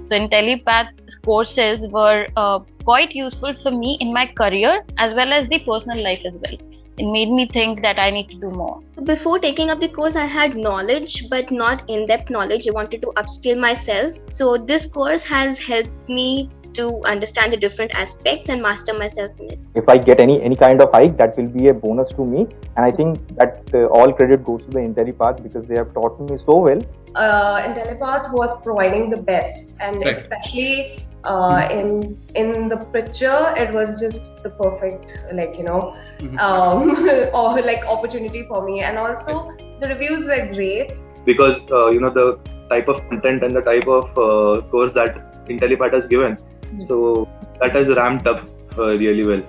So Intellipaat courses were quite useful for me in my career as well as the personal life as well. It made me think that I need to do more. Before taking up the course, I had knowledge, but not in-depth knowledge. I wanted to upskill myself. So this course has helped me to understand the different aspects and master myself in it. If I get any kind of hike, that will be a bonus to me. And I think that all credit goes to the Intellipaat because they have taught me so well. Intellipaat was providing the best, and Right. especially in the picture, it was just the perfect, or like opportunity for me. And also the reviews were great because the type of content and the type of course that Intellipaat has given, so that has ramped up really well.